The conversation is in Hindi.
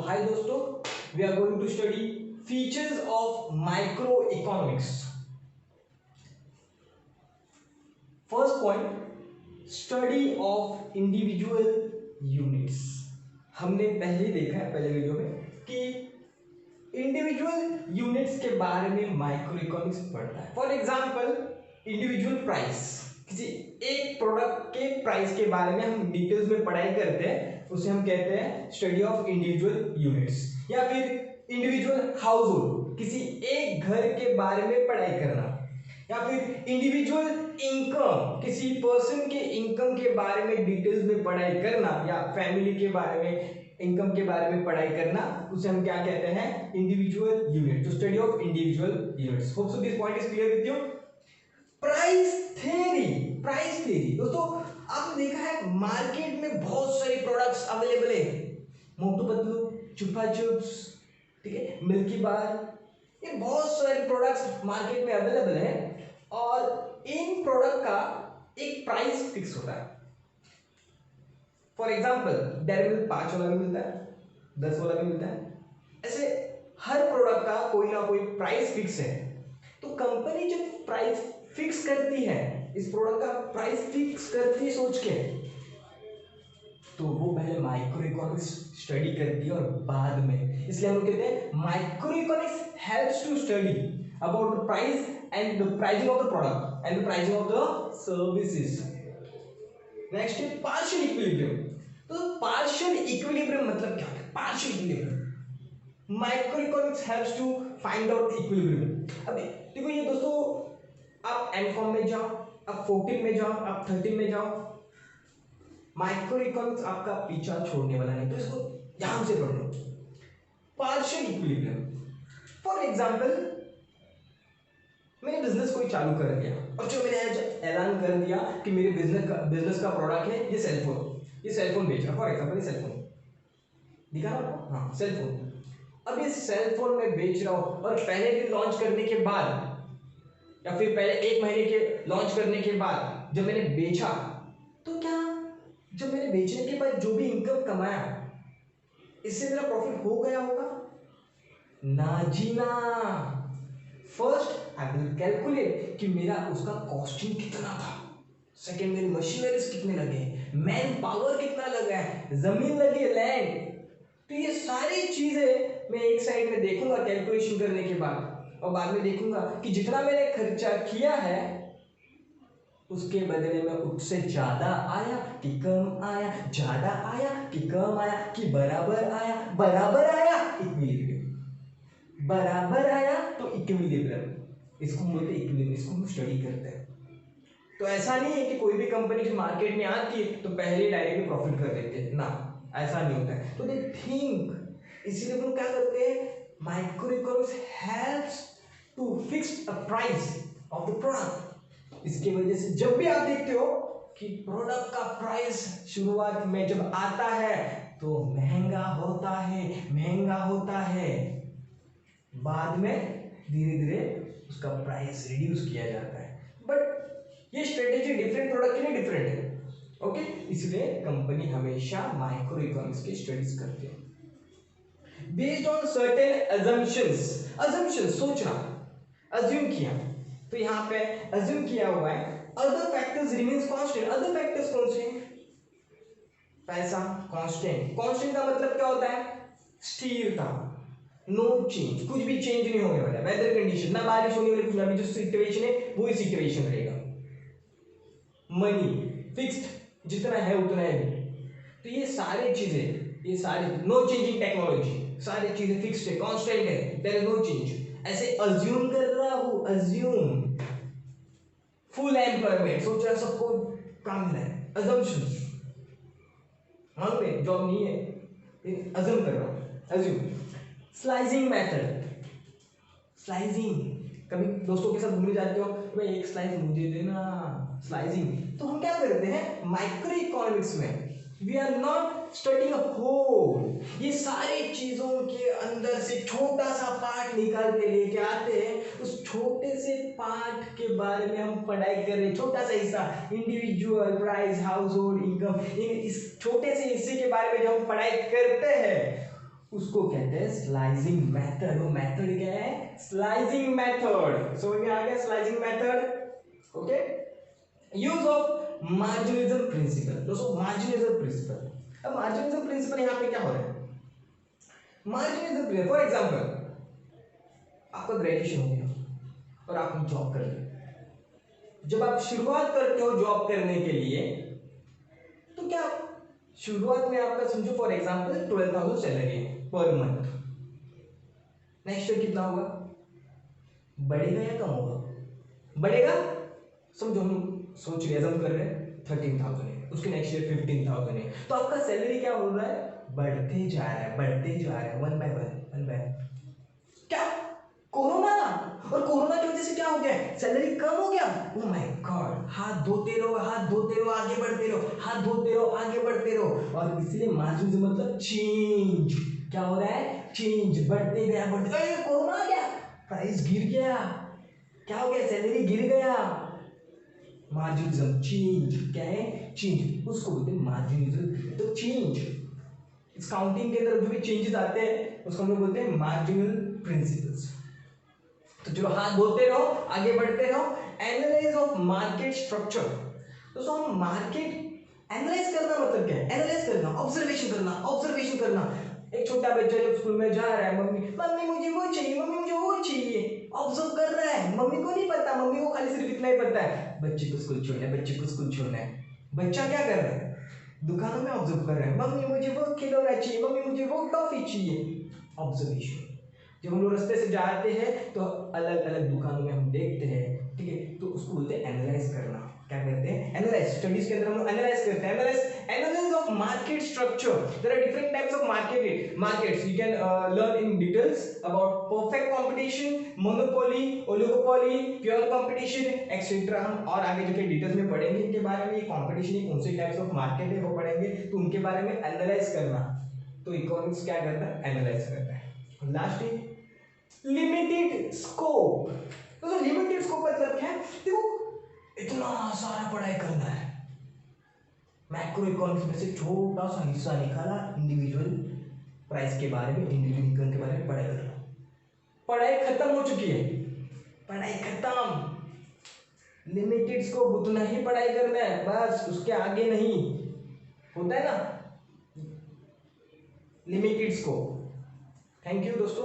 हाय दोस्तों, we are going to study features of micro economics. First point, study of individual units. हमने पहले देखा है पहले वीडियो में कि इंडिविजुअल यूनिट्स के बारे में माइक्रो इकोनॉमिक्स पढ़ता है। फॉर एग्जांपल इंडिविजुअल प्राइस, किसी एक प्रोडक्ट के प्राइस के बारे में हम डिटेल्स में पढ़ाई करते हैं, उसे हम कहते हैं स्टडी ऑफ इंडिविजुअल यूनिट्स। या फिर इंडिविजुअल हाउस होल्ड, किसी एक घर के बारे में पढ़ाई करना। या फिर इंडिविजुअल इनकम, किसी पर्सन के इनकम के बारे में डिटेल्स में पढ़ाई करना, या फैमिली के बारे में इनकम के बारे में पढ़ाई करना, उसे हम क्या कहते हैं? Individual unit. तो study of individual units. Hope so this point is clear with you. Price theory, price theory दोस्तों, आपने देखा है मार्केट में बहुत सारे प्रोडक्ट्स अवेलेबल है, मोटू पतलू, चुपा चुप्स, ठीक है, मिल्की बार, ये बहुत सारे प्रोडक्ट्स मार्केट में अवेलेबल है और इन प्रोडक्ट का एक प्राइस फिक्स होता है। फॉर एग्जाम्पल डेयरी मिल्क 5 वाला भी मिलता है, 10 वाला भी मिलता है। ऐसे हर प्रोडक्ट का कोई ना कोई प्राइस फिक्स है। तो कंपनी जब प्राइस फिक्स करती है, इस प्रोडक्ट का प्राइस फिक्स करती है सोच के, तो वो पहले माइक्रो इकोनॉमिक्स स्टडी करती है और बाद में, इसलिए हम लोग कहते हैं micro economics helps to study about the price and the pricing of the product and the pricing of the services. Next है पार्शियल इक्विलिब्रियम। तो पार्शियल इक्विलिब्रियम मतलब क्या है? Partial equilibrium, micro economics helps to find out equilibrium. अभी देखो ये दोस्तों, आप एमकॉम में जाओ, आप 14 में जाओ, आप 13 में जाओ, माइक्रो इकोनॉमिक्स आपका पीछा छोड़ने वाला नहीं, तो इसको ध्यान से पढ़ लो। पार्शियल इक्विलिब्रियम, फॉर एग्जांपल मैंने बिजनेस कोई चालू कर दिया और जो मैंने ऐलान कर दिया कि मेरे बिजनेस का प्रोडक्ट है ये सेलफोन बेच रहा। फॉर एग्जांपल ये सेलफोन दिखा रहा हूँ, हाँ सेलफोन। अब ये सेलफोन में बेच रहा हूँ और पहले दिन लॉन्च करने के बाद या फिर पहले 1 महीने के लॉन्च करने के बाद जब मैंने बेचा, तो क्या जब मैंने बेचने के बाद जो भी इनकम कमाया, इससे मेरा प्रॉफिट हो गया होगा? ना जी ना। फर्स्ट आई विल कैलकुलेट कि मेरा उसका कॉस्टिंग कितना था, सेकेंड मेरी मशीनरीज कितने लगे, मैन पावर कितना लगा है, जमीन लगी है, लैंड। तो ये सारी चीजें मैं एक साइड में देखूंगा कैलकुलेशन करने के बाद, और बाद में देखूंगा कि जितना मैंने खर्चा किया है उसके बदले में उससे ज्यादा आया कि कम आया, ज्यादा आया कि कम आया, कि बराबर आया, बराबर आया इक्विलिब्रियम, बराबर आया तो इक्विलिब्रियम। इसको हम बोलते हैं इक्विलिब्रियम, इसको हम स्टडी करते हैं। तो ऐसा नहीं है कि कोई भी कंपनी जो मार्केट में आती है तो पहले डायरेक्टली प्रॉफिट कर देते हैं ना, ऐसा नहीं होता है। तो दे थिंक, इसीलिए हम क्या करते हैं, micro economics helps to fix a price of the product. इसकी वजह से जब भी आप देखते हो कि प्रोडक्ट का प्राइस शुरुआत में जब आता है तो महंगा होता है, बाद में धीरे धीरे उसका प्राइस रिड्यूस किया जाता है। बट ये स्ट्रेटेजी डिफरेंट प्रोडक्ट के लिए डिफरेंट है, ओके। इसलिए कंपनी हमेशा माइक्रो इकोनॉमिक्स की स्टडीज करती है बेस्ड ऑन सर्टेन अजम्पशंस, सोचना, अज्यूम किया। तो यहाँ पे अज्यूम किया हुआ है other factors remains constant. Other factors कौन से? पैसा कांस्टेंट। कांस्टेंट का मतलब क्या होता है? स्थिरता, नो चेंज, कुछ भी चेंज नहीं होने वाला। वेदर कंडीशन, ना बारिश होने वाली, कुछ अभी जो सिचुएशन है वही सिचुएशन रहेगा। मनी फिक्स्ड, जितना है उतना है। तो ये सारी चीजें, ये sorry no change in technology, सारी चीजें फिक्स्ड है, कांस्टेंट है, देयर इज नो चेंज। ऐसे अज्यूम कर रहा हूं, अज्यूम फुल एम्प्लॉयमेंट, सोच रहा सबको काम मिला है, अजम्पशंस, मान में जॉब नहीं है, अज्यूम कर रहा हूं, अज्यूम। स्लाइसिंग मेथड, स्लाइसिंग, कभी दोस्तों के साथ घूमने जाते हो, भाई एक स्लाइस मुझे देना, स्लाइसिंग। तो हम क्या करते हैं माइक्रो इकोनॉमिक्स में, we are not studying a whole, ये सारी चीजों के अंदर से छोटा सा पार्ट निकाल के लेके आते हैं, उस छोटे से पार्ट के बारे में हम पढ़ाई कर रहे हैं। छोटा सा हिस्सा, individual price, house hold income, इस छोटे से हिस्से के बारे में जब हम पढ़ाई करते हैं उसको कहते हैं स्लाइसिंग मेथड। वो मेथड क्या है? Slicing method. समझ में आ गया slicing method? Okay. Use of marginalism principle. दोस्तों मार्जिनलिज्म प्रिंसिपल, अब मार्जिनलिज्म प्रिंसिपल यहाँ पे क्या हो रहा है? मार्जिनलिज्म प्रिंसिपल, फॉर एग्जांपल आपका ग्रेजुएशन हो गया और आपने जॉब कर ली। जब आप शुरुआत करते हो जॉब करने के लिए, तो क्या शुरुआत में आपका समझो फॉर एग्जांपल 12,000 सैलरी है पर मंथ। नेक्स्ट ईयर कितना होगा? बढ़ेगा या कम होगा? बढ़ेगा। समझो हम सोच रहे कर रहे हैं 13,000 है, उसके नेक्स्ट ईयर 15,000 है, तो आपका सैलरी क्या हो रहा है? बढ़ते जा रहा है, बढ़ते जा रहा है, वन बाय वन। क्या कोरोना ना, और कोरोना की वजह से क्या हो गया? सैलरी कम हो गया। Oh my God. हाथ धोते रहो, हाथ धोते रहो, आगे बढ़ते रहो, हाथ धोते रहो, आगे बढ़ते रहो। और इसलिए मार्जिन से मतलब चेंज। क्या हो रहा है? चेंज, बढ़ते गया, बढ़ते। अरे कोरोना आ गया, प्राइस गिर गया, क्या हो गया? सैलरी गिर गया। मार्जिनिज्म, चेंज। क्या है? चेंज, उसको बोलते हैं मार्जिनिज्म। तो चेंज, इस काउंटिंग के अंदर जो भी चेंजेस आते हैं उसको हम लोग बोलते हैं मार्जिनल प्रिंसिपल्स। तो चलो हाथ धोते रहो, आगे बढ़ते रहो। Analyse of market structure. दोस्तों हम मार्केट एनालाइज करना मतलब क्या है? एनालाइज करना, ऑब्जर्वेशन करना, ऑब्जर्वेशन करना। एक छोटा बच्चा जब स्कूल में जा रहा है, मम्मी मम्मी मुझे वो चाहिए, मम्मी मुझे वो चाहिए, ऑब्जर्व कर रहा है। मम्मी को नहीं पता, मम्मी को खाली सिर्फ इतना ही पता है, बच्चे को स्कूल छोड़ना है, बच्चे को स्कूल छोड़ना है। बच्चा क्या कर रहा है? दुकानों में ऑब्जर्व कर रहा है, मम्मी मुझे वो खिलौना चाहिए, मम्मी मुझे वो टॉफी चाहिए। ऑब्जर्वेशन। जब हम लोग रास्ते से जाते हैं तो अलग अलग दुकानों में हम देखते हैं, ठीक है, तो उसको बोलते हैं एनालाइज करना। क्या करते हैं? एनालाइज। स्टडीज के अंदर हम लोग एनालाइज करते हैं। Analyse of market structure. There are different types of markets you can learn in details about perfect competition, monopoly, oligopoly, pure competition etcetera. हम और आगे जो डिटेल्स में पढ़ेंगे इनके बारे में, कंपटीशन कौन से टाइप्स ऑफ मार्केट है वो पढ़ेंगे, तो उनके बारे में एनालाइज करना। तो इकोनॉमिक्स क्या करता है? एनालाइज करता है। लास्ट है लिमिटेड स्कोप। तो लिमिटेड स्कोप मतलब क्या है? देखो इतना सारा पढ़ाई करना है, मैक्रो इकोनॉमिक्स में से छोटा सा हिस्सा निकाला, इंडिविजुअल प्राइस के बारे में, इंडिविजुअल इनकम के बारे में पढ़ाई करना। पढ़ाई खत्म हो चुकी है, पढ़ाई खत्म। लिमिटेड स्कोप उतना ही पढ़ाई करना है बस, उसके आगे नहीं। होता है ना लिमिटेड स्कोप। थैंक यू दोस्तों।